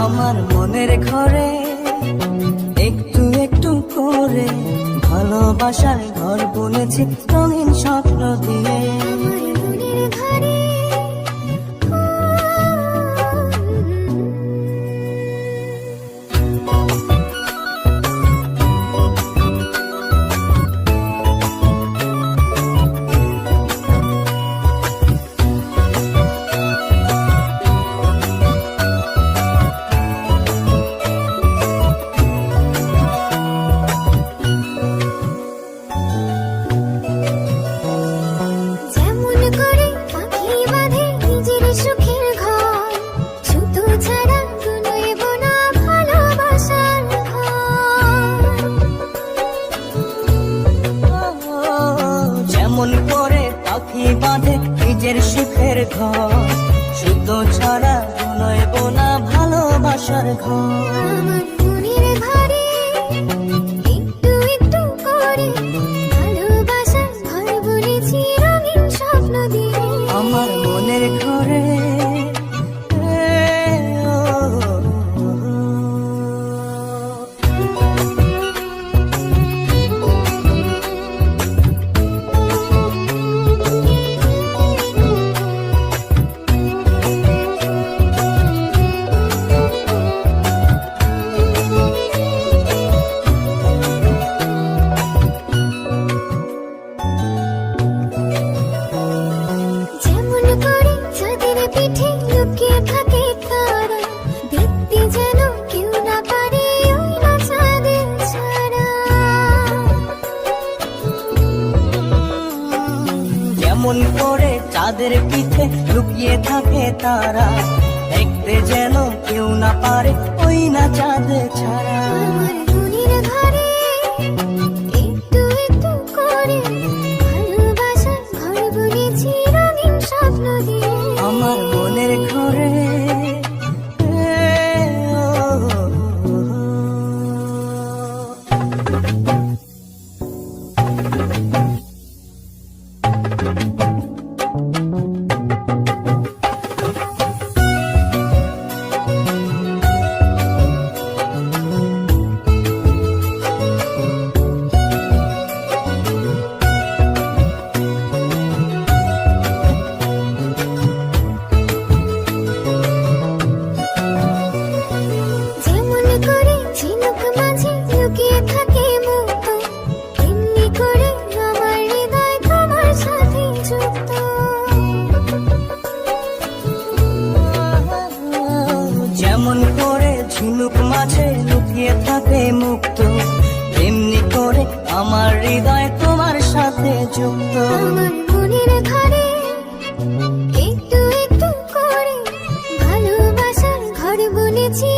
আমার মনের ঘরে একটু একটু করে ভালোবাসার ঘর বুনেছি রঙিন স্বপ্ন দিয়ে। যেমন করে পাখি বাঁধে নিজের সুখের ঘর, শুদ্ধ ছাড়া নয় বোনা ভালোবাসার ঘর। আমার মনের ঘরে যেমন করে চাঁদের পিঠে লুকিয়ে থাকে তারা, দেখতে যেন কেউ না পারে ওই না চাঁদ ছাড়া। আমার মনের ঘরে যেমন করে ঝিনুক মাঝে লুকিয়ে থাকে মুক্ত, তেমনি করে আমার হৃদয় তোমার সাথে যুক্ত। আমার মনের ঘরে একটু একটু করে ভালোবাসার ঘর বুনেছি।